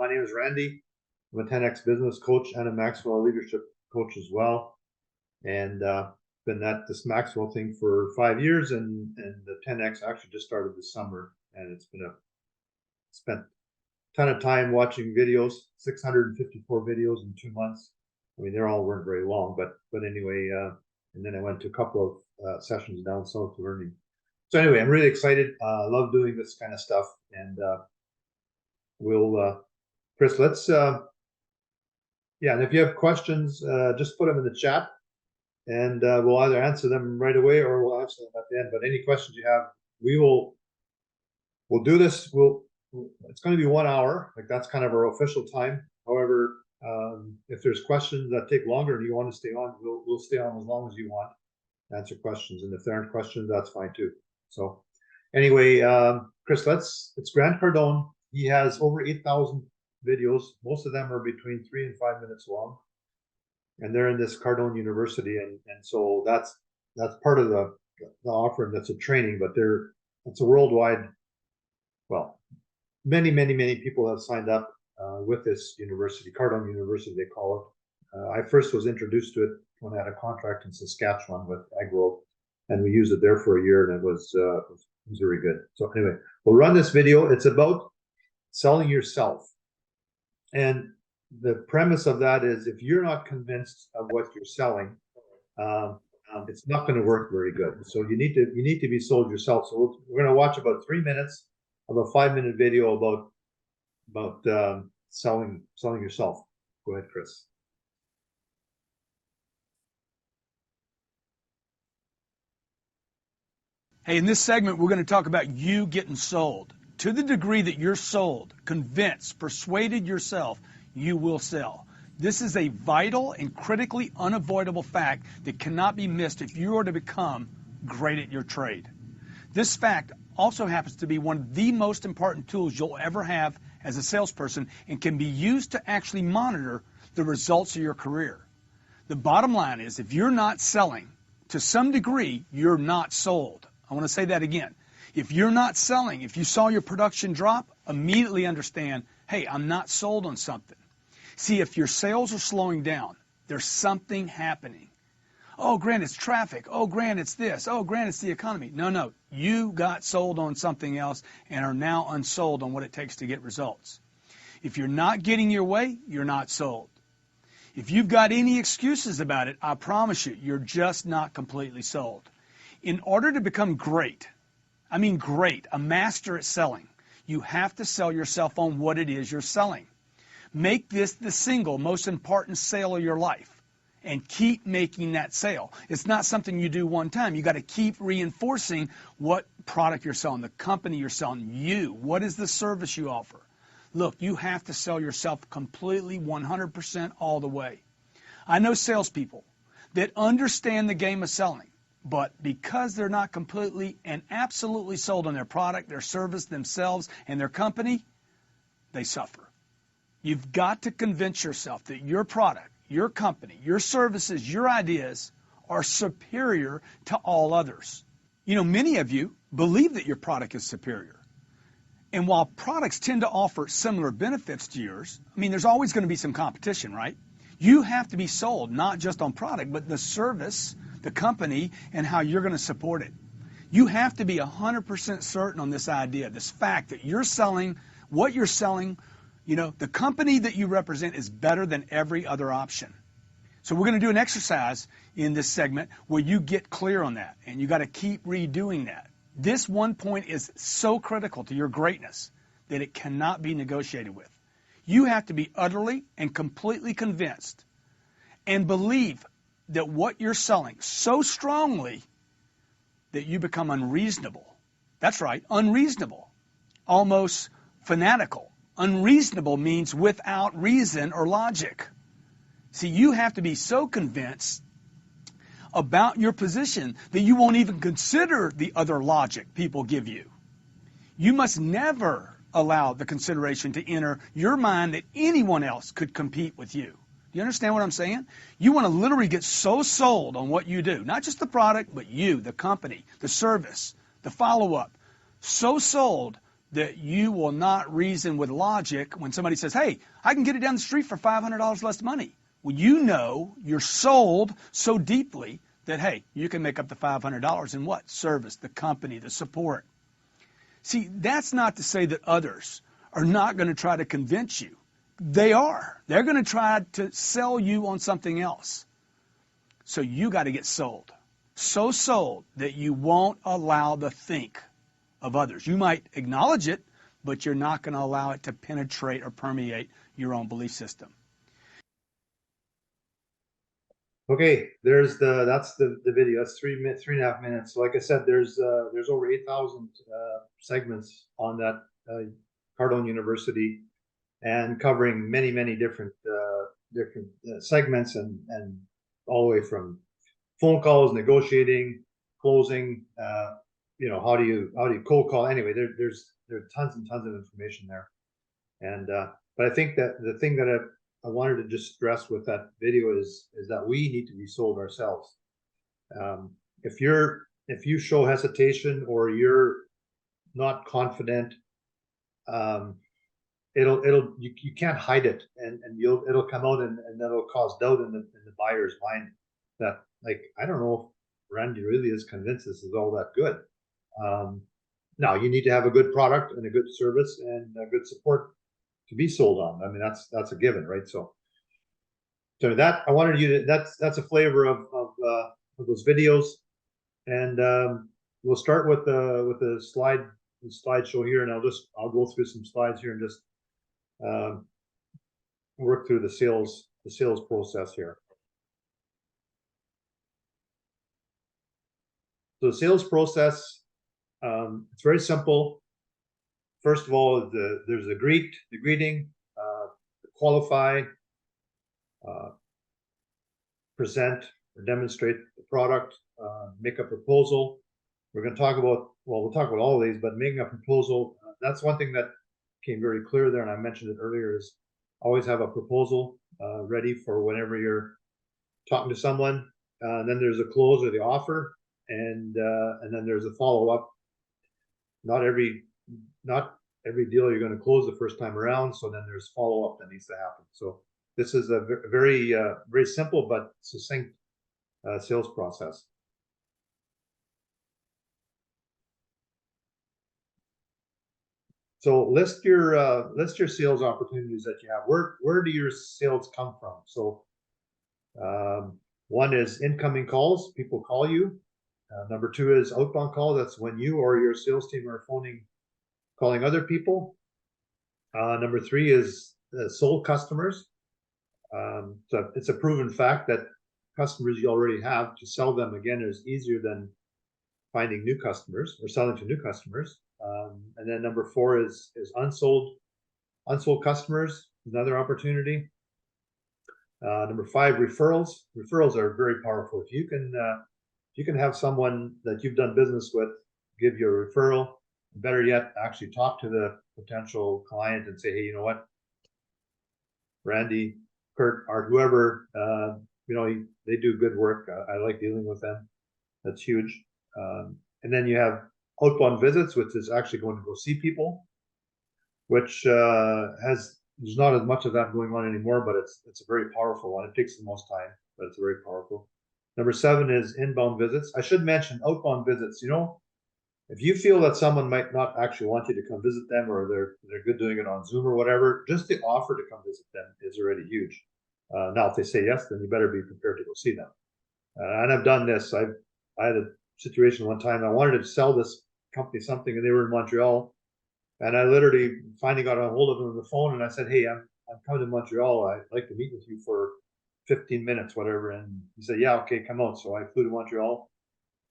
name is Randy. I'm a 10X business coach and a Maxwell leadership coach as well. And been at this Maxwell thing for 5 years, and the 10X actually just started this summer, and it's been spent a ton of time watching videos, 654 videos in 2 months. I mean, they all weren't very long, but anyway, and then I went to a couple of sessions down south learning. So anyway, I'm really excited. Love doing this kind of stuff, and we'll, Chris, let's, yeah, and if you have questions, just put them in the chat, and we'll either answer them right away or we'll answer them at the end. But any questions you have, we'll do this. It's going to be 1 hour, like that's kind of our official time. However, if there's questions that take longer and you want to stay on, we'll stay on as long as you want to answer questions. And if there aren't questions, that's fine too. So anyway, Chris, it's Grant Cardone. He has over 8,000 videos. Most of them are between 3 and 5 minutes long, and they're in this Cardone University, and so that's part of the offering. That's a training, but it's a worldwide. Well, many people have signed up with this university, Cardone University, they call it. I first was introduced to it when I had a contract in Saskatchewan with AgWorld, and we used it there for a year, and it was very good. So anyway, we'll run this video. It's about selling yourself. And the premise of that is, if you're not convinced of what you're selling, it's not going to work very good. So you need to be sold yourself. So we're going to watch about 3 minutes of a 5-minute video about selling yourself. Go ahead, Chris. Hey, in this segment, we're going to talk about you getting sold. To the degree that you're sold, convinced, persuaded yourself, you will sell. This is a vital and critically unavoidable fact that cannot be missed if you are to become great at your trade. This fact also happens to be one of the most important tools you'll ever have as a salesperson, and can be used to actually monitor the results of your career. The bottom line is, if you're not selling, to some degree, you're not sold. I want to say that again. If you're not selling, if you saw your production drop, immediately understand, hey, I'm not sold on something. See, if your sales are slowing down, there's something happening. Oh, Grant, it's traffic. Oh, Grant, it's this. Oh, Grant, it's the economy. No, you got sold on something else and are now unsold on what it takes to get results. If you're not getting your way, you're not sold. If you've got any excuses about it, I promise you, you're just not completely sold. In order to become great, I mean great, a master at selling, you have to sell yourself on what it is you're selling. Make this the single most important sale of your life, and keep making that sale. It's not something you do one time. You got to keep reinforcing what product you're selling, the company you're selling, you. What is the service you offer? Look, you have to sell yourself completely, 100% all the way. I know salespeople that understand the game of selling, but because they're not completely and absolutely sold on their product, their service, themselves, and their company, they suffer. You've got to convince yourself that your product, your company, your services, your ideas are superior to all others. You know, many of you believe that your product is superior. And while products tend to offer similar benefits to yours, I mean, there's always going to be some competition, right? You have to be sold not just on product, but the service, the company, and how you're going to support it. You have to be 100% certain on this idea, this fact that you're selling, what you're selling, you know, the company that you represent is better than every other option. So we're going to do an exercise in this segment where you get clear on that, and you got to keep redoing that. This one point is so critical to your greatness that it cannot be negotiated with. You have to be utterly and completely convinced and believe that what you're selling so strongly that you become unreasonable. That's right, unreasonable, almost fanatical. Unreasonable means without reason or logic. See, you have to be so convinced about your position that you won't even consider the other logic people give you. You must never allow the consideration to enter your mind that anyone else could compete with you. Do you understand what I'm saying? You want to literally get so sold on what you do, not just the product, but you, the company, the service, the follow-up, so sold that you will not reason with logic when somebody says, hey, I can get it down the street for $500 less money. Well, you know you're sold so deeply that, hey, you can make up the $500 in what? Service, the company, the support. See, that's not to say that others are not going to try to convince you. They are. They're going to try to sell you on something else. So you got to get sold. So sold that you won't allow the think of others. You might acknowledge it, but you're not going to allow it to penetrate or permeate your own belief system. Okay, that's the video. That's 3.5 minutes. So like I said, there's over 8,000 segments on that Cardone University, and covering many different segments, and all the way from phone calls, negotiating, closing. How do you cold call? Anyway, there's tons and tons of information there, and but I think that the thing that I wanted to just stress with that video is that we need to be sold ourselves. If you show hesitation or you're not confident, you can't hide it, and it'll come out, and that'll cause doubt in the buyer's mind that, like, I don't know if Randy really is convinced this is all that good. Now you need to have a good product and a good service and a good support to be sold on. I mean, that's a given, right? So that I wanted you to that's a flavor of those videos, and we'll start with the slideshow here, and I'll go through some slides here and just work through the sales process here. So the sales process, it's very simple. First of all, there's the greeting, qualify, present or demonstrate the product, make a proposal. We're going to talk about, we'll talk about all of these, but making a proposal, that's one thing that came very clear there, and I mentioned it earlier, is always have a proposal ready for whenever you're talking to someone. Then there's a close or the offer, and then there's a follow-up. Not every deal you're going to close the first time around, so then there's follow-up that needs to happen. So this is a very simple but succinct sales process. So list your sales opportunities that you have. Where do your sales come from? So one is incoming calls. People call you. Number two is outbound calls. That's when you or your sales team are calling other people. Number three is sold customers. So it's a proven fact that customers you already have, to sell them again is easier than finding new customers or selling to new customers. And then number four is unsold customers, another opportunity. Number five, referrals. Referrals are very powerful. If you can have someone that you've done business with give you a referral, better yet, actually talk to the potential client and say, hey, you know what, Randy, Kurt, Art, whoever, they do good work. I like dealing with them. That's huge. And then you have outbound visits, which is actually going to go see people, which there's not as much of that going on anymore, but it's a very powerful one. It takes the most time, but it's very powerful. Number seven is inbound visits. I should mention outbound visits. If you feel that someone might not actually want you to come visit them, or they're good doing it on Zoom or whatever, just the offer to come visit them is already huge. Now, if they say yes, then you better be prepared to go see them. And I've done this. I had a situation one time. I wanted to sell this company something, and they were in Montreal. And I literally finally got a hold of them on the phone, and I said, hey, I'm coming to Montreal. I'd like to meet with you for 15 minutes, whatever. And he said, yeah, okay, come out. So I flew to Montreal,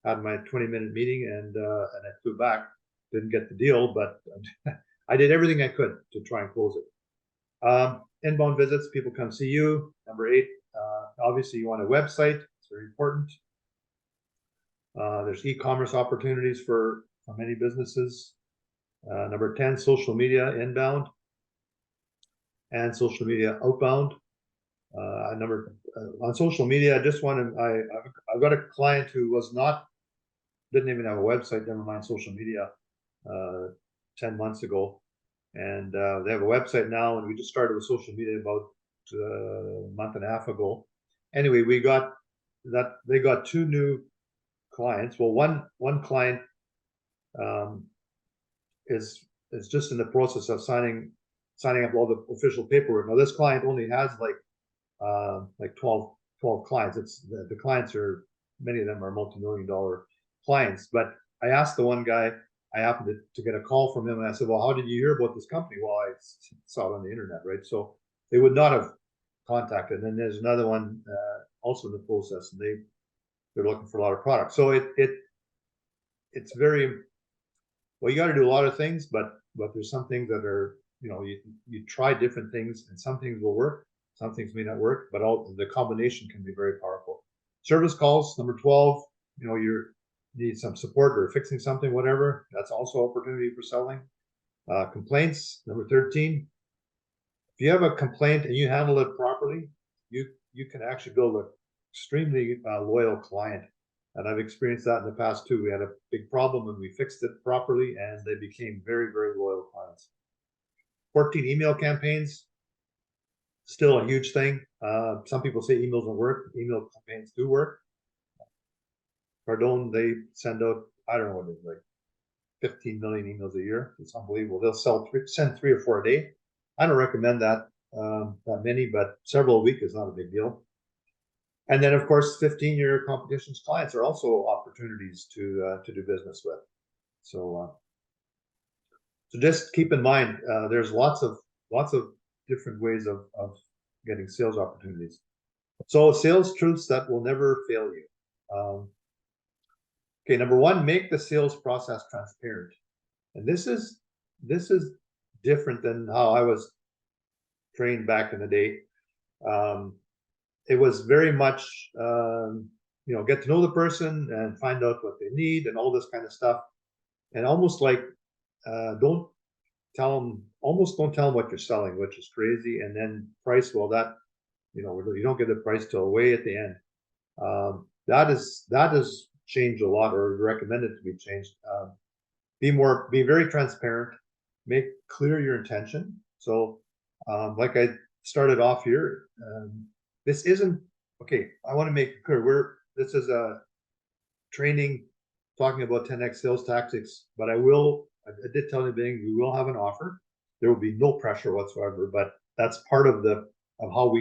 had my 20-minute meeting, and I flew back. Didn't get the deal, but I did everything I could to try and close it. Inbound visits, people come see you. Number eight, obviously you want a website. It's very important. There's e-commerce opportunities for many businesses. Number 10, social media inbound and social media outbound. On social media, I've got a client who didn't even have a website, never mind social media 10 months ago. And they have a website now, and we just started with social media about a month and a half ago. Anyway, we got that, they got 2 new clients. Well, one client is just in the process of signing up all the official paperwork. Now, this client only has like 12 clients. It's the clients are, many of them are multi-million-dollar clients. But I asked the one guy, I happened to get a call from him, and I said, well, how did you hear about this company? Well, I saw it on the internet, right? So they would not have contacted. And then there's another one also in the process, and they're looking for a lot of products. So it's very, well, you got to do a lot of things, but there's some things that are, you try different things, and some things will work, some things may not work, but all the combination can be very powerful. Service calls, number 12, you need some support or fixing something, whatever. That's also opportunity for selling. Complaints, number 13. If you have a complaint and you handle it properly, you can actually build an extremely loyal client. And I've experienced that in the past too. We had a big problem and we fixed it properly, and they became very, very loyal clients. 14 email campaigns, still a huge thing. Some people say emails don't work. Email campaigns do work. Cardone, they send out, I don't know what it is, like 15 million emails a year. It's unbelievable. They'll send 3 or 4 a day. I don't recommend that many, but several a week is not a big deal. And then, of course, 15-year competitions clients are also opportunities to do business with. So just keep in mind, there's lots of different ways of getting sales opportunities. So sales truths that will never fail you. Okay, number 1, make the sales process transparent. And this is different than how I was trained back in the day. It was very much, get to know the person and find out what they need and all this kind of stuff. And almost like, don't tell them what you're selling, which is crazy. And then price, well, that, you don't get the price till way at the end. That is changed a lot, or recommended to be changed. Be very transparent, make clear your intention. So like I started off here, this isn't, okay, I want to make it clear, this is a training talking about 10x sales tactics, but I did tell you we will have an offer. There will be no pressure whatsoever, but that's part of how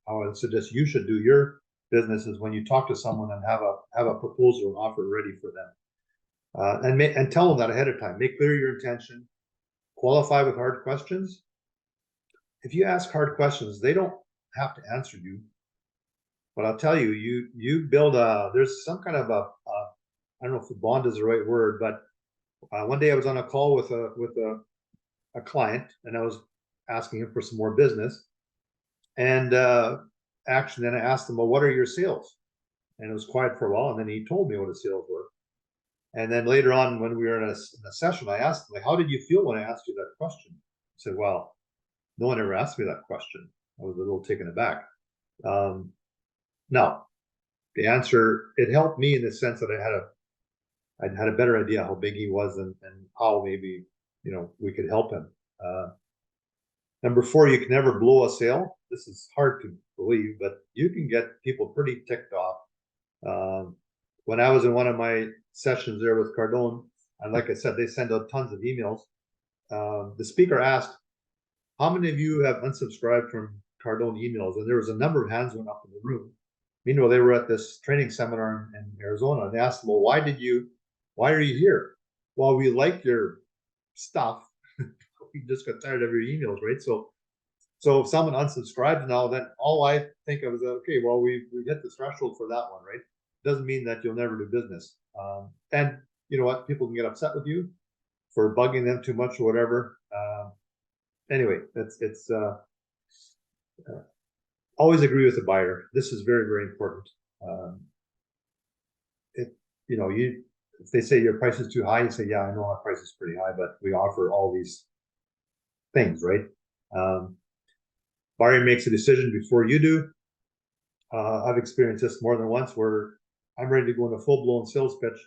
I would suggest you should do your business, is when you talk to someone and have a proposal and offer ready for them. And tell them that ahead of time. Make clear your intention. Qualify with hard questions. If you ask hard questions, they don't have to answer you. But I'll tell you, you build there's some kind of I don't know if the bond is the right word, but one day I was on a call with a client, and I was asking him for some more business. And actually, then I asked him, well, what are your sales? And it was quiet for a while, and then he told me what his sales were. And then later on, when we were in a session, I asked him, like, how did you feel when I asked you that question? He said, well, no one ever asked me that question. I was a little taken aback. Now, the answer, it helped me in the sense that I had a better idea how big he was and how maybe, we could help him. Number 4, you can never blow a sale. This is hard to believe, but you can get people pretty ticked off. When I was in one of my sessions there with Cardone, and like I said, they send out tons of emails. The speaker asked, how many of you have unsubscribed from Cardone emails? And there was a number of hands went up in the room. Meanwhile, they were at this training seminar in Arizona, and they asked them, well, why are you here? Well, we like your stuff. We just got tired of your emails, right? So if someone unsubscribes now, then all I think of is, okay, well, we hit the threshold for that one, right? Doesn't mean that you'll never do business. And you know what? People can get upset with you for bugging them too much or whatever. Anyway, it's always agree with the buyer. This is very, very important. If they say your price is too high, you say, yeah, I know our price is pretty high, but we offer all these things, right? Buyer makes a decision before you do. I've experienced this more than once, where I'm ready to go in a full-blown sales pitch.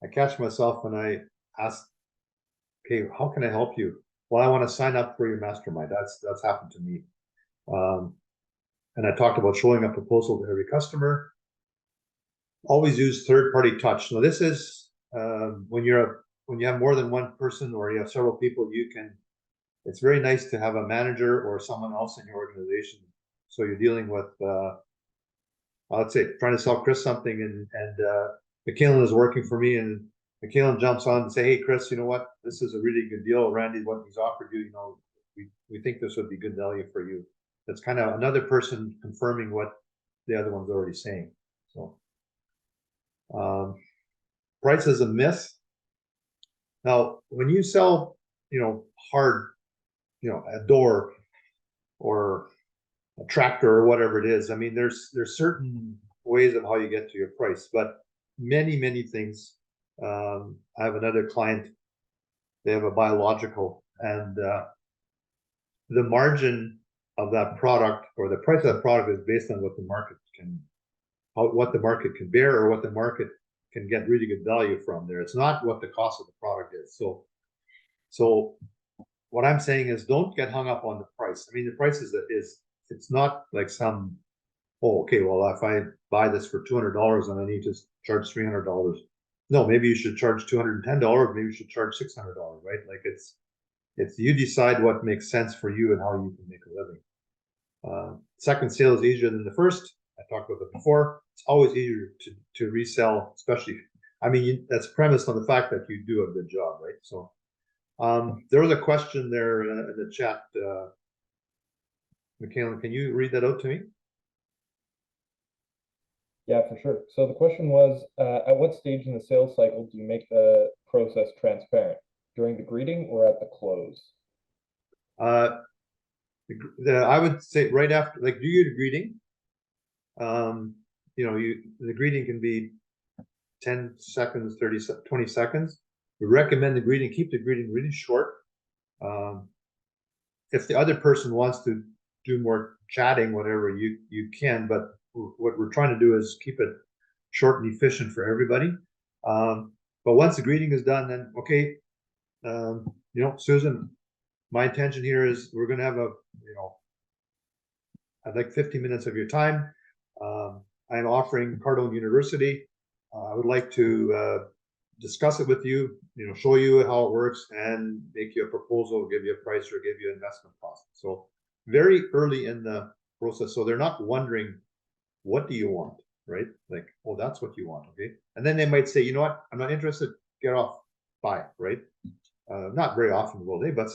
I catch myself when I ask okay, how can I help you? Well, I want to sign up for your mastermind. That's happened to me. And I talked about showing a proposal to every customer. Always use third-party touch. Now, this is when you have more than one person or you have several people, it's very nice to have a manager or someone else in your organization. So you're dealing with, let's say, trying to sell Chris something, and Michaelan is working for me, and Michaelan jumps on and say, "Hey, Chris, you know what? This is a really good deal. Randy, what he's offered you, we think this would be good value for you." That's kind of another person confirming what the other one's already saying. So, price is a myth. Now, when you sell, hard, a door or a tractor or whatever it is, I mean, there's certain ways of how you get to your price, but many things. I have another client, they have a biological, and the margin of that product or the price of that product is based on what the market can bear, or what the market can get really good value from there. It's not what the cost of the product is. So what I'm saying is, don't get hung up on the price. I mean, the price it's not like some, oh, okay, well, if I buy this for $200 and I need to charge $300. No, maybe you should charge $210. Maybe you should charge $600, right? Like it's you decide what makes sense for you and how you can make a living. Second sale is easier than the first. I talked about that before. It's always easier to resell, especially, I mean, that's premised on the fact that you do a good job, right? So there was a question there in the chat. Michaelan, can you read that out to me? Yeah, for sure. So the question was, at what stage in the sales cycle do you make the process transparent? During the greeting or at the close? I would say right after, like, do your greeting. The greeting can be 10 seconds, 30, 20 seconds. We recommend keep the greeting really short. If the other person wants to do more chatting, whatever, you can, but what we're trying to do is keep it short and efficient for everybody. But once the greeting is done, then okay, Susan, my intention here is we're going to have I'd like 15 minutes of your time. I'm offering Cardone University. I would like to discuss it with you, show you how it works and make you a proposal, give you a price, or give you an investment cost. So very early in the process. So they're not wondering, what do you want, right? Like, oh, that's what you want, okay? And then they might say, you know what, I'm not interested, get off, bye, right? Not very often will they, but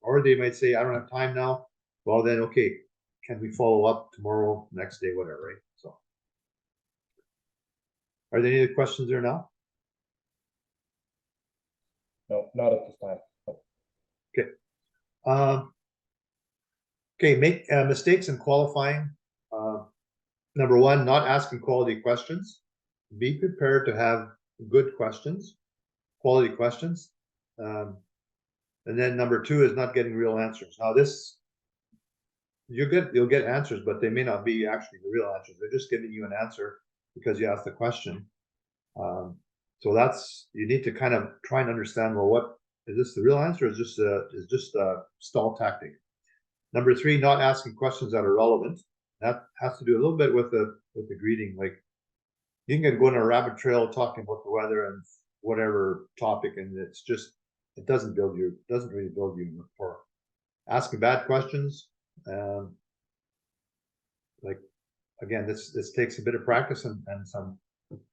or they might say, I don't have time now. Well, then, okay, can we follow up tomorrow, next day, whatever, right? So, are there any other questions there now? No, not at this time. Okay. Okay, make mistakes in qualifying. Number one, not asking quality questions. Be prepared to have good questions, quality questions. And then number two is not getting real answers. Now this, you'll get answers, but they may not be actually the real answers. They're just giving you an answer because you asked the question. So you need to kind of try and understand, well, what is this the real answer? Or is just a stall tactic? Number three, not asking questions that are relevant. That has to do a little bit with the greeting. Like, you can go on a rabbit trail talking about the weather and whatever topic, and it doesn't really build you rapport. Asking bad questions, like, again, this takes a bit of practice and some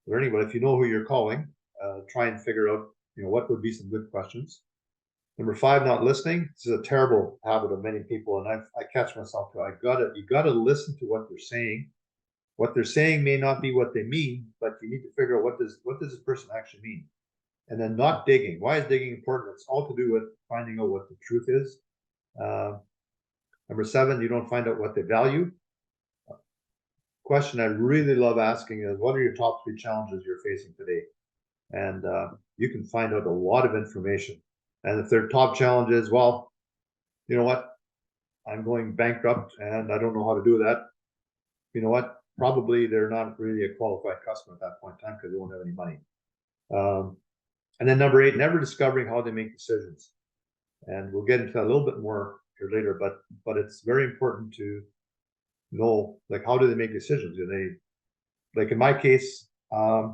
learning. But if you know who you're calling, try and figure out what would be some good questions. Number five, not listening. This is a terrible habit of many people, and I catch myself too. You gotta listen to what they're saying. What they're saying may not be what they mean, but you need to figure out what does this person actually mean. And then not digging. Why is digging important? It's all to do with finding out what the truth is. Number seven, you don't find out what they value. Question I really love asking is, what are your top three challenges you're facing today? And you can find out a lot of information. And if their top challenge is, well, you know what, I'm going bankrupt and I don't know how to do that. You know what, probably they're not really a qualified customer at that point in time because they won't have any money. And then number eight, never discovering how they make decisions. And we'll get into that a little bit more here later, but it's very important to know, like, how do they make decisions? Do they, like in my case, I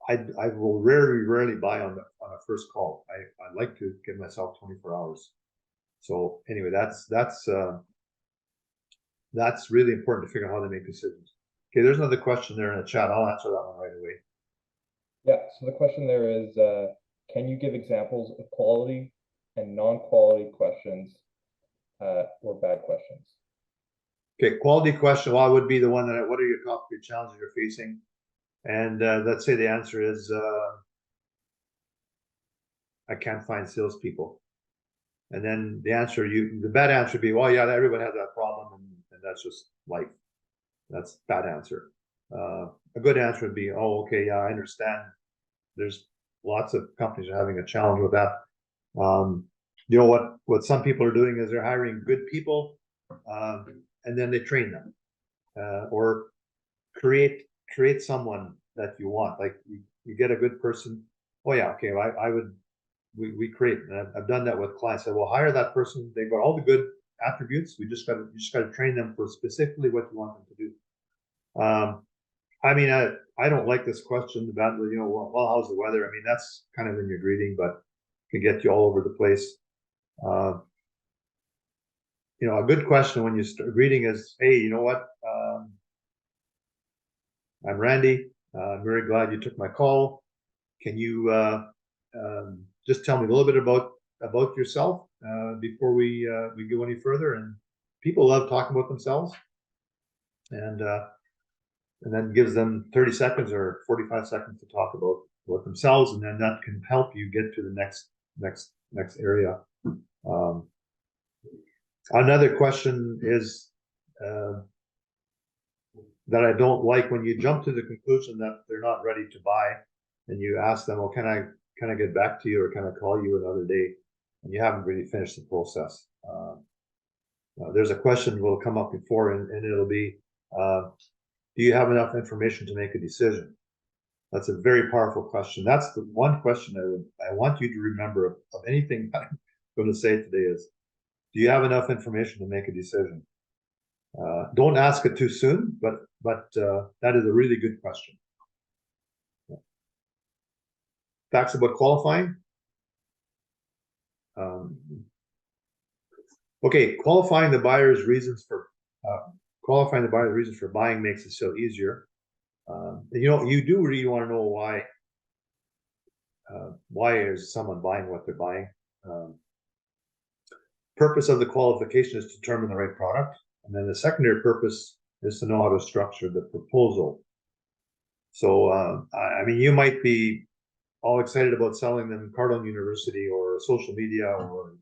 will rarely buy on a first call. I like to give myself 24 hours. So anyway, that's really important to figure out how they make decisions. Okay, there's another question there in the chat. I'll answer that one right away. Yeah, so the question there is, can you give examples of quality and non-quality questions or bad questions? Okay, quality question. Well, would be the one that, what are your top 3 challenges you're facing? And let's say the answer is, I can't find salespeople. And then the bad answer would be, well, yeah, everyone has that problem, and that's just life. That's bad answer. A good answer would be, oh, okay, yeah, I understand. There's lots of companies are having a challenge with that. You know what some people are doing is they're hiring good people, and then they train them, or create someone that you want. Like you get a good person. Oh yeah, okay, I would. We create. And I've done that with clients. I will hire that person. They've got all the good attributes. You just got to train them for specifically what you want them to do. I mean, I don't like this question about, you know, well, how's the weather? I mean, that's kind of when you're greeting, but can get you all over the place. You know, a good question when you start greeting is, hey, you know what? I'm Randy. I'm very glad you took my call. Can you just tell me a little bit about yourself before we go any further? And people love talking about themselves, and then gives them 30 seconds or 45 seconds to talk about themselves, and then that can help you get to the next area. Another question is that I don't like, when you jump to the conclusion that they're not ready to buy, and you ask them, well, can I get back to you, or can I call you another day? And you haven't really finished the process. There's a question will come up before, and it'll be, do you have enough information to make a decision? That's a very powerful question. That's the one question I want you to remember of anything I'm going to say today is, do you have enough information to make a decision? Don't ask it too soon, but that is a really good question. Facts about qualifying. Okay, qualifying the buyer's reasons for buying makes the sale easier. You know, you do really want to know why is someone buying what they're buying. Purpose of the qualification is to determine the right product, and then the secondary purpose is to know how to structure the proposal. So, I mean, you might be all excited about selling them Cardone University or social media or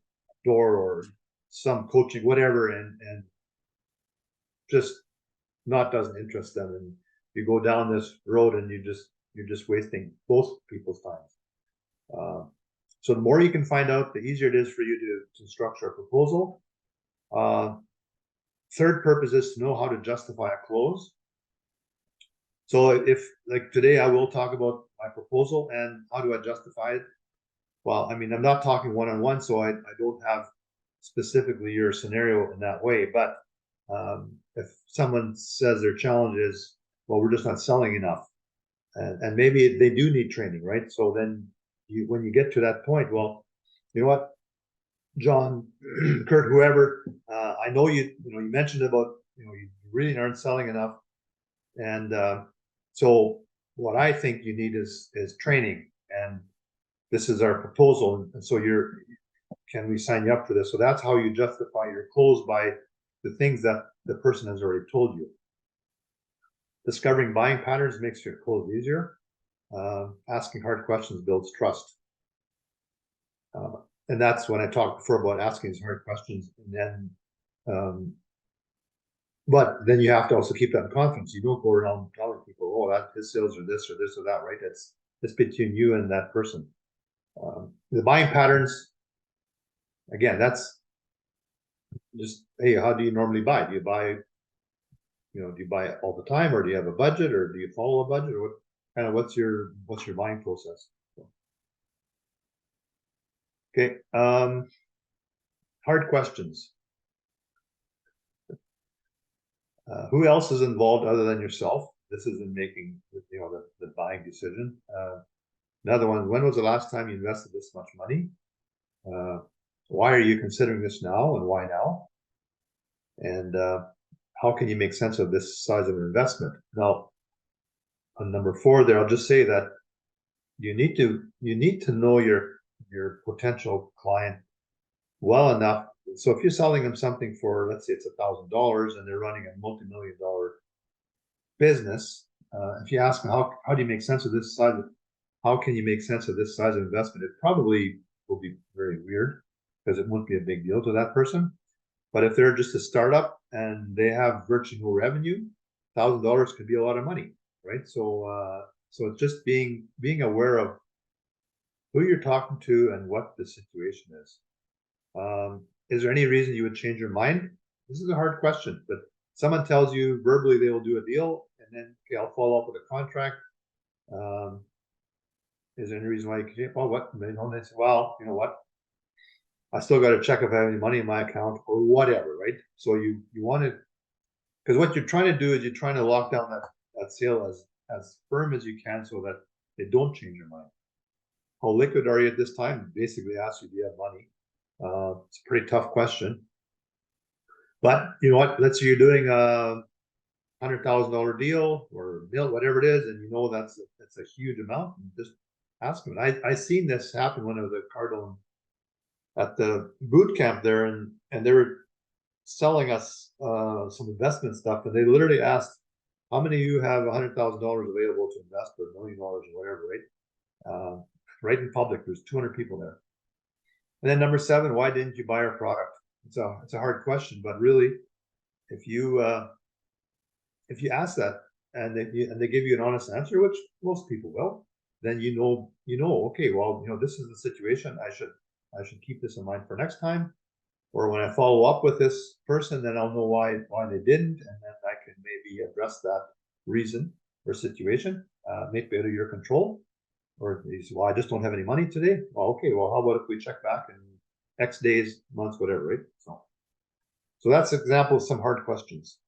door or some coaching, whatever, and just doesn't interest them, and you go down this road and you're just wasting both people's time. So the more you can find out, the easier it is for you to structure a proposal. Third purpose is to know how to justify a close. So if, like today, I will talk about my proposal and how do I justify it. Well, I mean, I'm not talking one-on-one, so I don't have specifically your scenario in that way. But if someone says their challenge is, well, we're just not selling enough, and maybe they do need training, right? So then when you get to that point, well, you know what, John, Kurt, whoever, I know you mentioned about, you really aren't selling enough, and so what I think you need is training, and this is our proposal, and so can we sign you up for this? So that's how you justify your close, by the things that the person has already told you. Discovering buying patterns makes your close easier. Asking hard questions builds trust. And that's when I talked before about asking these hard questions, and then but then you have to also keep that in confidence. You don't go around telling people, oh, that his sales are this or this or that, right? It's between you and that person. The buying patterns, again, that's just, hey, how do you normally buy? Do you buy, do you buy it all the time, or do you have a budget, or do you follow a budget, or what's your buying process? Okay, hard questions. Who else is involved other than yourself? This is in making, you know, the buying decision. Another one, when was the last time you invested this much money? Why are you considering this now, and why now? And how can you make sense of this size of an investment? Now, on number 4 there, I'll just say that you need to know your potential client well enough. So if you're selling them something for, let's say it's $1,000 and they're running a multi-million-dollar business, if you ask them how do you make sense of this size of, how can you make sense of this size of investment, it probably will be very weird because it won't be a big deal to that person. But if they're just a startup and they have virtually no revenue, $1,000 could be a lot of money, right? So so it's just being aware of who you're talking to and what the situation is. Is there any reason you would change your mind? This is a hard question, but someone tells you verbally they will do a deal, and then, okay, I'll follow up with a contract. Is there any reason why you can, well, what? They say, well, you know what? I still got to check if I have any money in my account or whatever, right? So you want to, because what you're trying to do is you're trying to lock down that sale as firm as you can so that they don't change their mind. How liquid are you at this time? Basically asks you, do you have money? It's a pretty tough question. But you know what? Let's say you're doing a $100,000 deal or whatever it is, and you know that's a huge amount. And just ask them. I seen this happen when I was at Cardinal at the boot camp there, and they were selling us some investment stuff, and they literally asked, "How many of you have $100,000 available to invest, or $1 million or whatever?" Right, right in public. There's 200 people there. And then number 7, why didn't you buy our product? It's a hard question, but really, if you ask that and they give you an honest answer, which most people will, then you know, okay, well, you know, this is the situation. I should keep this in mind for next time, or when I follow up with this person, then I'll know why they didn't, and then I can maybe address that reason or situation, maybe out of your control. Or you say, well, I just don't have any money today. Well, okay, well, how about if we check back in X days, months, whatever, right? So that's an example of some hard questions.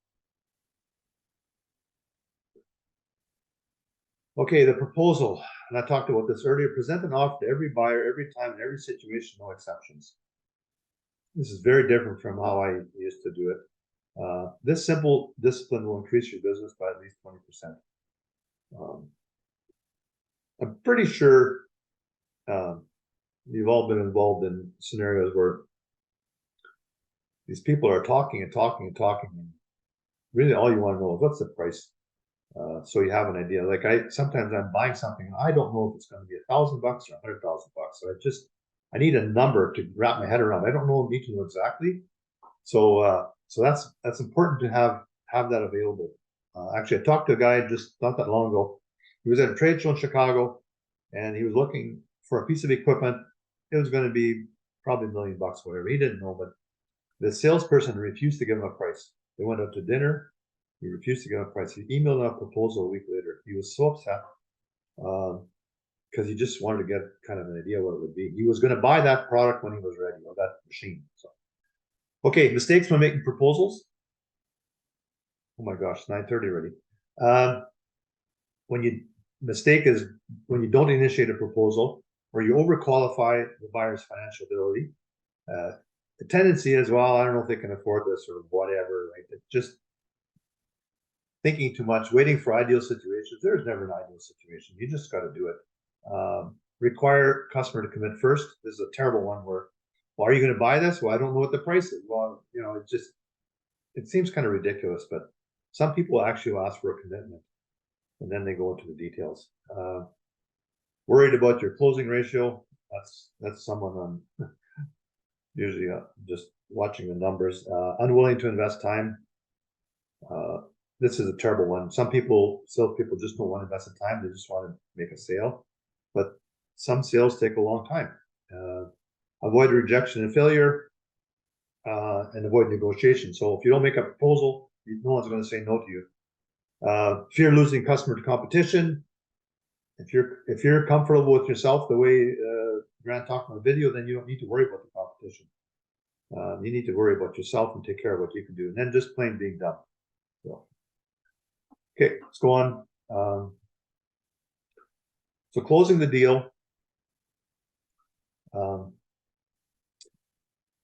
Okay, the proposal, and I talked about this earlier. Present an offer to every buyer, every time, in every situation, no exceptions. This is very different from how I used to do it. This simple discipline will increase your business by at least 20%. I'm pretty sure you've all been involved in scenarios where these people are talking and talking and talking, and really all you want to know is what's the price, so you have an idea. Like sometimes I'm buying something and I don't know if it's going to be $1,000 or $100,000. So I need a number to wrap my head around. I don't need to know exactly. So that's important to have that available. Actually, I talked to a guy just not that long ago. He was at a trade show in Chicago, and he was looking for a piece of equipment. It was going to be probably $1 million, whatever. He didn't know, but the salesperson refused to give him a price. They went out to dinner. He refused to give him a price. He emailed him a proposal a week later. He was so upset because he just wanted to get kind of an idea what it would be. He was going to buy that product when he was ready, or that machine. So, okay, mistakes when making proposals. Oh my gosh, 9:30 already. Mistake is when you don't initiate a proposal, or you overqualify the buyer's financial ability. The tendency is, well, I don't know if they can afford this or whatever, right? It's just thinking too much, waiting for ideal situations. There's never an ideal situation. You just got to do it. Require customer to commit first. This is a terrible one where, well, are you going to buy this? Well, I don't know what the price is. Well, you know, it seems kind of ridiculous, but some people actually will ask for a commitment, and then they go into the details. Worried about your closing ratio. That's someone on usually just watching the numbers. Unwilling to invest time. This is a terrible one. Some salespeople just don't want to invest the time. They just want to make a sale. But some sales take a long time. Avoid rejection and failure, and avoid negotiation. So if you don't make a proposal, no one's going to say no to you. Fear losing customer to competition. if you're comfortable with yourself the way Grant talked on the video, then you don't need to worry about the competition. You need to worry about yourself and take care of what you can do, and then just plain being done. So, okay, let's go on. So closing the deal.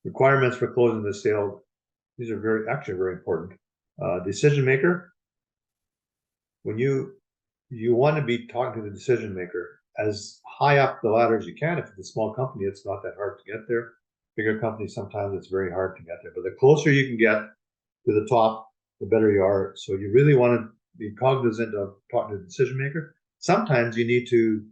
Requirements for closing the sale. These are actually very important. Decision maker. When you want to be talking to the decision maker as high up the ladder as you can. If it's a small company, it's not that hard to get there. Bigger companies, sometimes it's very hard to get there. But the closer you can get to the top, the better you are. So you really want to be cognizant of talking to the decision maker. Sometimes you need to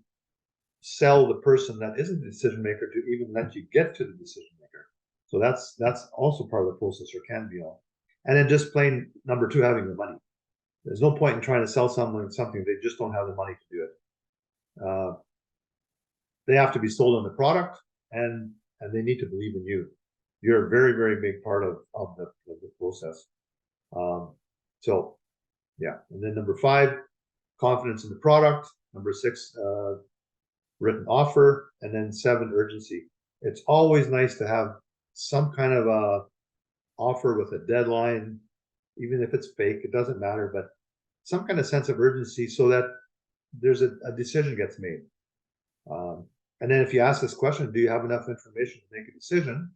sell the person that isn't the decision maker to even let you get to the decision maker. So that's also part of the process, or can be all. And then just plain number two, having the money. There's no point in trying to sell someone something they just don't have the money to do it. They have to be sold on the product, and they need to believe in you. You're a very, very big part of the process. So yeah, and then number five, confidence in the product. Number six, written offer, and then seven, urgency. It's always nice to have some kind of a offer with a deadline, even if it's fake, it doesn't matter, but some kind of sense of urgency so that there's a decision gets made. And then if you ask this question, do you have enough information to make a decision?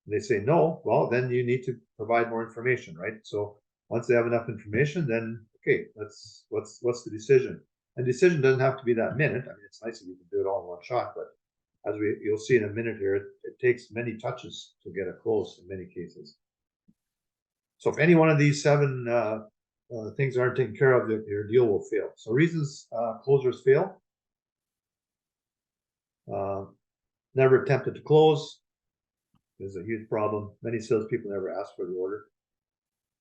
And they say no, well, then you need to provide more information, right? So once they have enough information, then okay, what's the decision? And decision doesn't have to be that minute. I mean, it's nice if you can do it all in one shot, but as you'll see in a minute here, it takes many touches to get a close in many cases. So if any one of these seven things aren't taken care of, your deal will fail. So reasons closers fail. Never attempted to close is a huge problem. Many salespeople never ask for the order.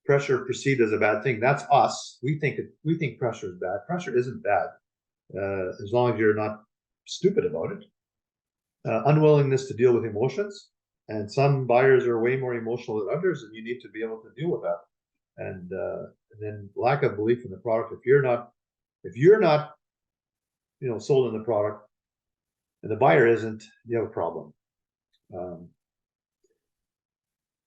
Pressure perceived as a bad thing. That's us. We think pressure is bad. Pressure isn't bad, as long as you're not stupid about it. Unwillingness to deal with emotions, and some buyers are way more emotional than others, and you need to be able to deal with that. And then lack of belief in the product. If you're not, sold in the product, and the buyer isn't, you have a problem.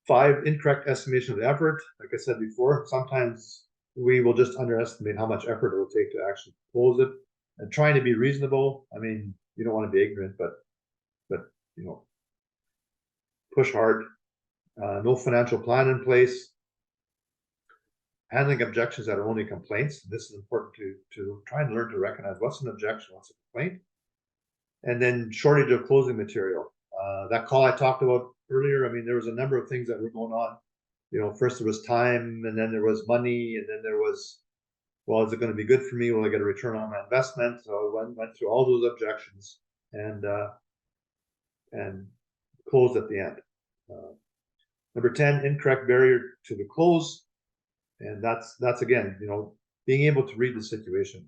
Five, incorrect estimation of the effort. Like I said before, sometimes we will just underestimate how much effort it will take to actually close it. And trying to be reasonable. I mean, you don't want to be ignorant, but push hard. No financial plan in place. Handling objections that are only complaints. This is important to try and learn to recognize what's an objection, what's a complaint. And then shortage of closing material. That call I talked about earlier, I mean, there was a number of things that were going on. First there was time, and then there was money, and then there was, well, is it going to be good for me? Will I get a return on my investment? So I went through all those objections and closed at the end. Number 10, incorrect barrier to the close. And that's again, being able to read the situation.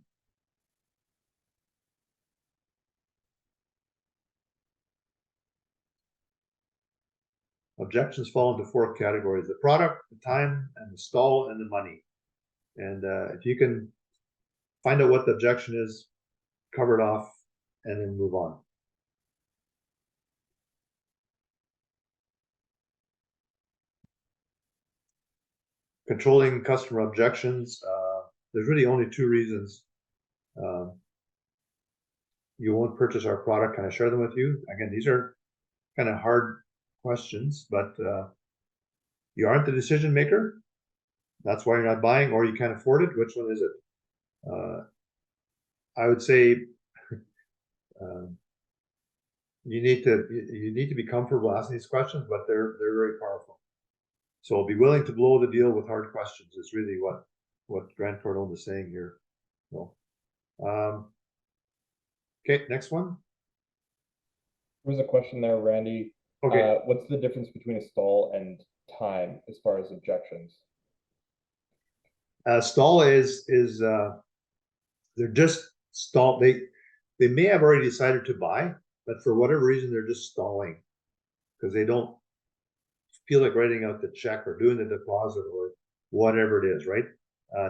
Objections fall into four categories: the product, the time, and the stall, and the money. And if you can find out what the objection is, cover it off, and then move on. Controlling customer objections. There's really only two reasons you won't purchase our product. Can I share them with you? Again, these are kind of hard questions, but you aren't the decision maker. That's why you're not buying, or you can't afford it. Which one is it? I would say you need to be comfortable asking these questions, but they're very powerful. So be willing to blow the deal with hard questions is really what Grant Cardone is saying here. So, okay, next one. There's a question there, Randy. Okay. What's the difference between a stall and time as far as objections? Stall is they're just stall. They may have already decided to buy, but for whatever reason they're just stalling because they don't feel like writing out the check or doing the deposit or whatever it is, right?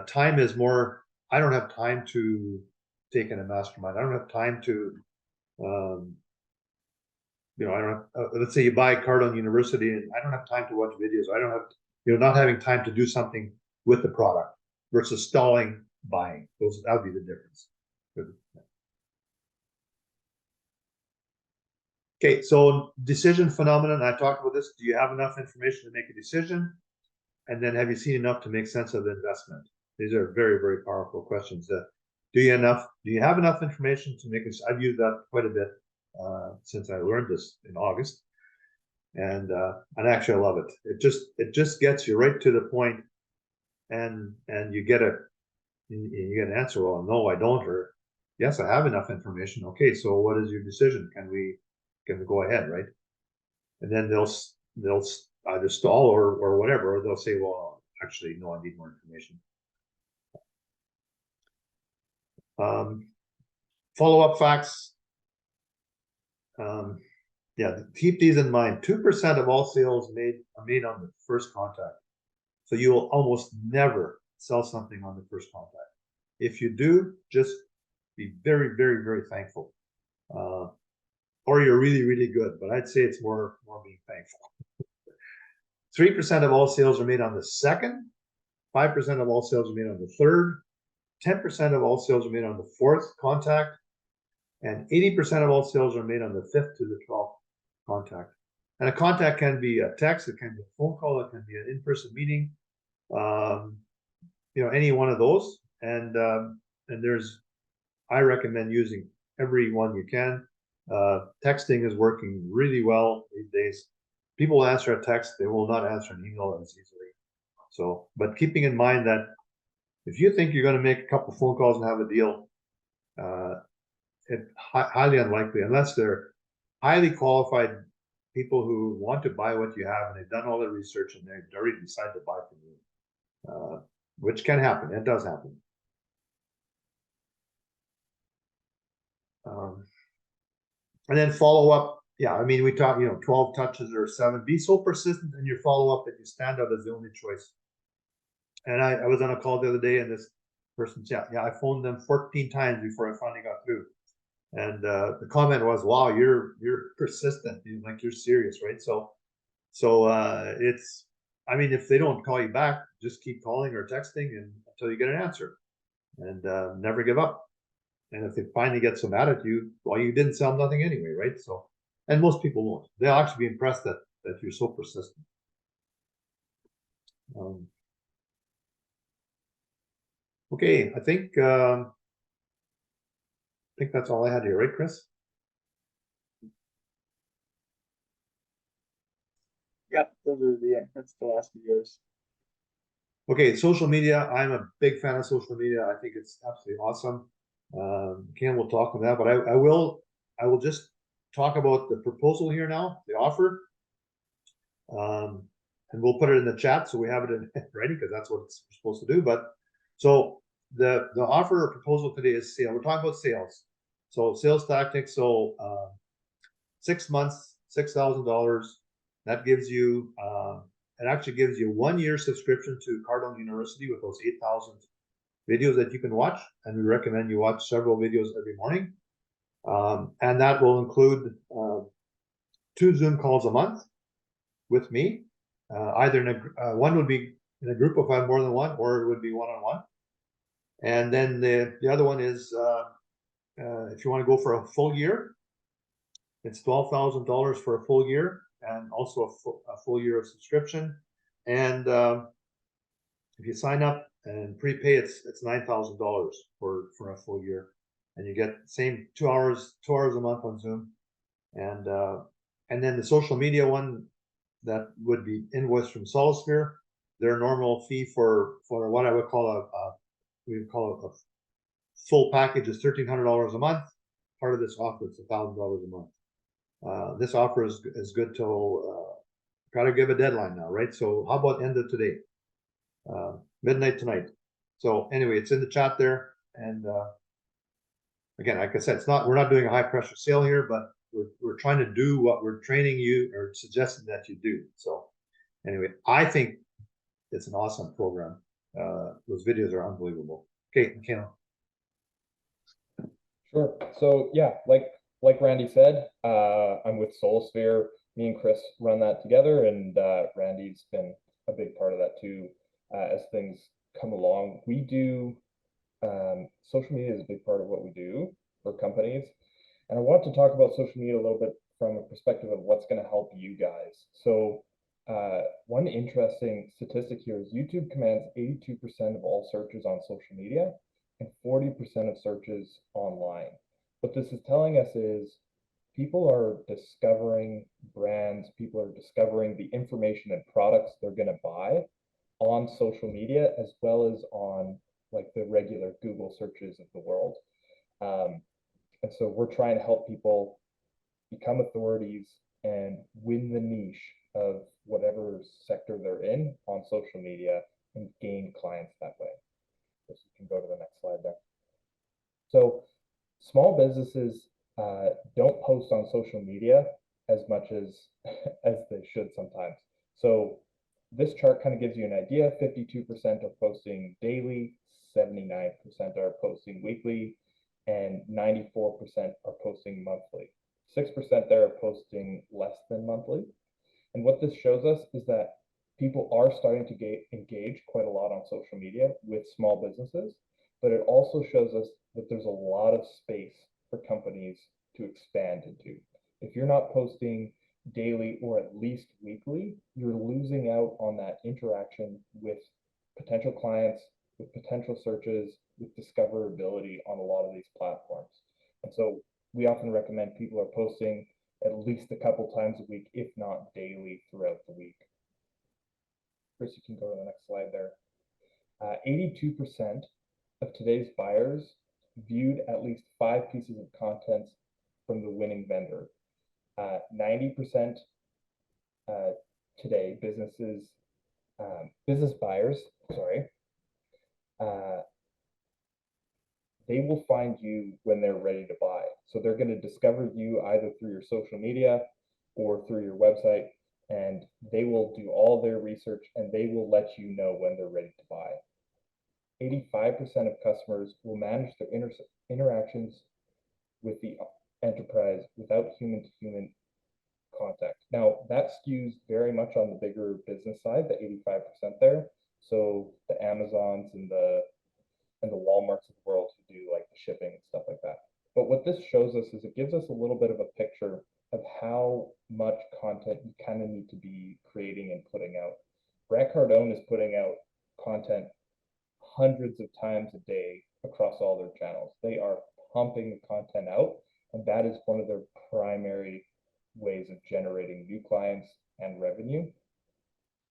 Time is more, I don't have time to take in a mastermind. I don't have time to, you know, I don't have, let's say you buy Cardone University and I don't have time to watch videos. I don't have, you know, not having time to do something with the product versus stalling buying. That would be the difference. Okay, so decision phenomenon, I talked about this. Do you have enough information to make a decision? And then have you seen enough to make sense of the investment? These are very, very powerful questions. Do you have enough information to make this? I've used that quite a bit since I learned this in August. And actually I love it. It just gets you right to the point, and you get an answer. Well, no, I don't, or yes, I have enough information. Okay, so what is your decision? Can we go ahead, right? And then they'll either stall or whatever, or they'll say, well, actually, no, I need more information. Follow-up facts. Yeah, keep these in mind. 2% of all sales are made on the first contact. So you will almost never sell something on the first contact. If you do, just be very, very, very thankful. Or you're really, really good, but I'd say it's more being thankful. 3% of all sales are made on the second, 5% of all sales are made on the third, 10% of all sales are made on the fourth contact, and 80% of all sales are made on the 5th to the 12th contact. And a contact can be a text, it can be a phone call, it can be an in-person meeting, you know, any one of those. And I recommend using every one you can. Texting is working really well these days. People will answer a text, they will not answer an email as easily. So, but keeping in mind that if you think you're going to make a couple phone calls and have a deal, it's highly unlikely, unless they're highly qualified people who want to buy what you have and they've done all the research and they've already decided to buy from you, which can happen. It does happen. And then follow up. Yeah, I mean, we talk, you know, 12 touches or 7. Be so persistent in your follow up that you stand out as the only choice. And I was on a call the other day, and this person said, yeah, I phoned them 14 times before I finally got through. And the comment was, wow, you're persistent. You're serious, right? So it's, I mean, if they don't call you back, just keep calling or texting until you get an answer, and never give up. And if they finally get so mad at you, well, you didn't sell nothing anyway, right? So, and most people won't. They'll actually be impressed that you're so persistent. Okay, I think that's all I had here, right, Chris? Yep, that's the last of yours. Okay, social media. I'm a big fan of social media. I think it's absolutely awesome. Ken will talk on that, but I will just talk about the proposal here now, the offer. And we'll put it in the chat so we have it in ready, because that's what it's supposed to do. But so the offer or proposal today is sale. We're talking about sales. So sales tactics. So 6 months, $6,000. That gives you it actually gives you 1 year subscription to Cardone University with those 8,000 videos that you can watch, and we recommend you watch several videos every morning. And that will include 2 Zoom calls a month with me. Either one would be in a group if I have more than one, or it would be one-on-one. And then the other one is if you want to go for a full year, it's $12,000 for a full year, and also a full year of subscription. And if you sign up and prepay, it's $9,000 for a full year, and you get same 2 hours a month on Zoom. And then the social media one, that would be invoiced from Solosphere. Their normal fee for what I would call a full package is $1,300 a month. Part of this offer is $1,000 a month. This offer is good till gotta give a deadline now, right? So how about end of today, midnight tonight? So anyway, it's in the chat there. And again, like I said, we're not doing a high pressure sale here, but we're trying to do what we're training you or suggesting that you do. So anyway, I think it's an awesome program. Those videos are unbelievable. Okay, McKenna. Sure. So yeah, like Randy said, I'm with SoulSphere. Me and Chris run that together, and Randy's been a big part of that too. As things come along, we do social media is a big part of what we do for companies, and I want to talk about social media a little bit from a perspective of what's going to help you guys. So one interesting statistic here is YouTube commands 82% of all searches on social media and 40% of searches online. What this is telling us is people are discovering brands, people are discovering the information and products they're going to buy on social media as well as on like the regular Google searches of the world. Um, and so we're trying to help people become authorities and win the niche of whatever sector they're in on social media and gain clients that way. So you can go to the next slide there. So small businesses don't post on social media as much as as they should sometimes. So this chart kind of gives you an idea. 52% are posting daily, 79% are posting weekly, and 94% are posting monthly. 6% there are posting less than monthly. And what this shows us is that people are starting to engage quite a lot on social media with small businesses, but it also shows us that there's a lot of space for companies to expand into. If you're not posting daily or at least weekly, you're losing out on that interaction with potential clients, with potential searches, with discoverability on a lot of these platforms. And so we often recommend people are posting at least a couple times a week, if not daily throughout the week. Chris, you can go to the next slide there. 82% of today's buyers viewed at least 5 pieces of content from the winning vendor. 90% today, business buyers, sorry, they will find you when they're ready to buy. So they're going to discover you either through your social media or through your website, and they will do all their research and they will let you know when they're ready to buy. 85% of customers will manage their interactions with the enterprise without human-to-human contact. Now, that skews very much on the bigger business side, the 85% there. So the Amazons and the Walmarts of the world who do like the shipping and stuff like that. But what this shows us is it gives us a little bit of a picture of how much content you kind of need to be creating and putting out. Grant Cardone is putting out content hundreds of times a day across all their channels. They are pumping the content out, and that is one of their primary ways of generating new clients and revenue.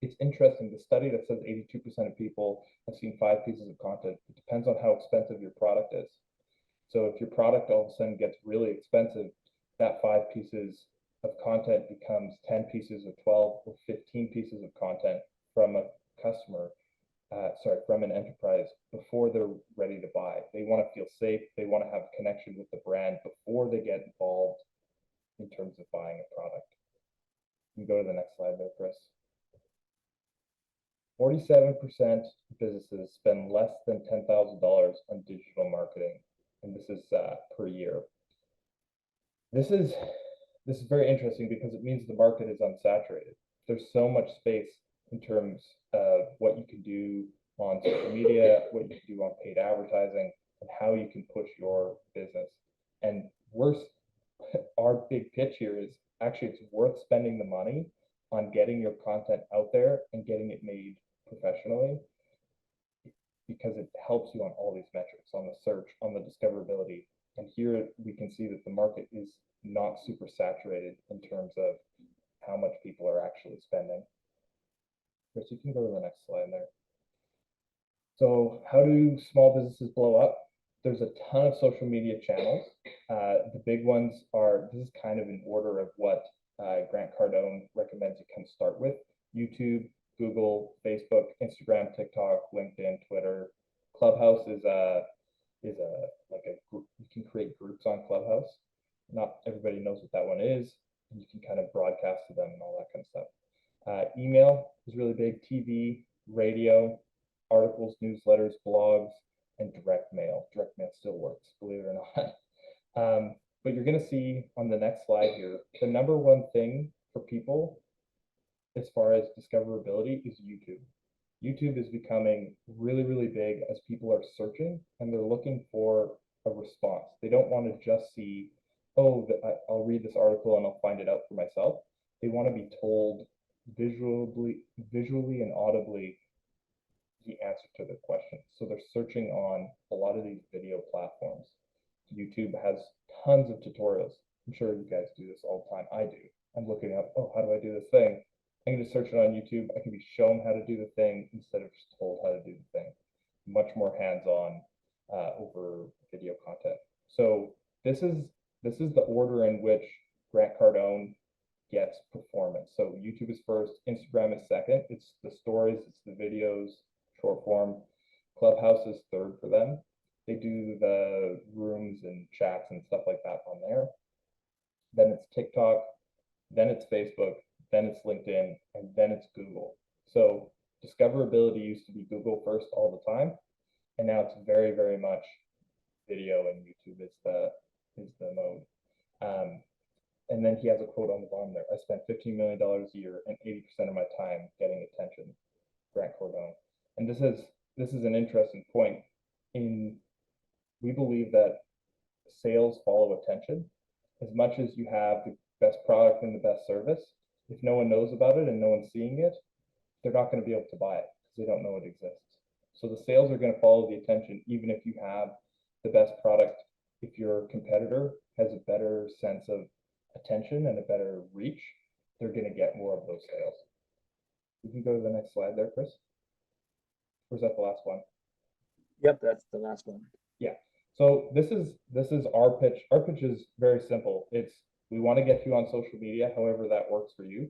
It's interesting, the study that says 82% of people have seen 5 pieces of content, it depends on how expensive your product is. So if your product all of a sudden gets really expensive, that 5 pieces of content becomes 10 pieces or 12 or 15 pieces of content from a customer, from an enterprise before they're ready to buy. They want to feel safe. They want to have a connection with the brand before they get involved in terms of buying a product. You can go to the next slide there, Chris. 47% of businesses spend less than $10,000 on digital marketing, and this is per year. This is very interesting because it means the market is unsaturated. There's so much space in terms of what you can do on social media, what you can do on paid advertising, and how you can push your business. And our big pitch here is actually it's worth spending the money on getting your content out there and getting it made professionally, because it helps you on all these metrics, on the search, on the discoverability. And here we can see that the market is not super saturated in terms of how much people are actually spending. Chris, you can go to the next slide there. So how do small businesses blow up? There's a ton of social media channels. The big ones are, this is kind of in order of what Grant Cardone recommends you can start with: YouTube, Google, Facebook, Instagram, TikTok, LinkedIn, Twitter. Clubhouse is like a group. You can create groups on Clubhouse. Not everybody knows what that one is, and you can kind of broadcast to them and all that kind of stuff. Email is really big. TV, radio, articles, newsletters, blogs, and direct mail. Direct mail still works, believe it or not. But you're going to see on the next slide here, the number one thing for people as far as discoverability is YouTube. YouTube is becoming really, really big as people are searching and they're looking for a response. They don't want to just see, oh, I'll read this article and I'll find it out for myself. They want to be told visually and audibly the answer to their question. So they're searching on a lot of these video platforms. YouTube has tons of tutorials. I'm sure you guys do this all the time. I do. I'm looking up, oh, how do I do this thing? I can just search it on YouTube. I can be shown how to do the thing instead of just told how to do the thing. Much more hands-on over video content. So this is the order in which Grant Cardone gets performance. So YouTube is first, Instagram is second. It's the stories, it's the videos, short form. Clubhouse is third for them. They do the rooms and chats and stuff like that on there. Then it's TikTok, then it's Facebook, then it's LinkedIn, and then it's Google. So discoverability used to be Google first all the time, and now it's very, very much video, and YouTube is the mode. And then he has a quote on the bottom there. I spent $15 million a year and 80% of my time getting attention. Grant Cardone. And this is an interesting point. We believe that sales follow attention. As much as you have the best product and the best service, if no one knows about it and no one's seeing it, they're not going to be able to buy it because they don't know it exists. So the sales are going to follow the attention, even if you have the best product. If your competitor has a better sense of attention and a better reach, they're going to get more of those sales. You can go to the next slide there, Chris. Or is that the last one? Yep, that's the last one. Yeah. So this is our pitch. Our pitch is very simple. We want to get you on social media, however that works for you.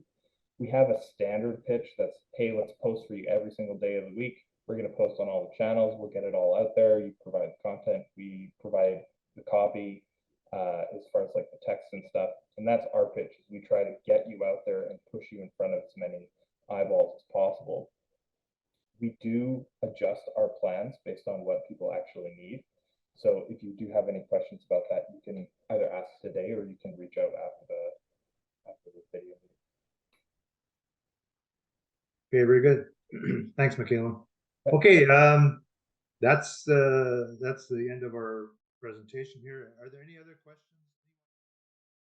We have a standard pitch that's, hey, let's post for you every single day of the week. We're going to post on all the channels. We'll get it all out there. You provide the content. We provide the copy as far as like the text and stuff. And that's our pitch. Is we try to get you out there and push you in front of as many eyeballs as possible. We do adjust our plans based on what people actually need. So if you do have any questions about that, you can either ask today or you can reach out after the video. Okay, very good. Thanks, Michaela. Okay, that's the end of our presentation here. Are there any other questions?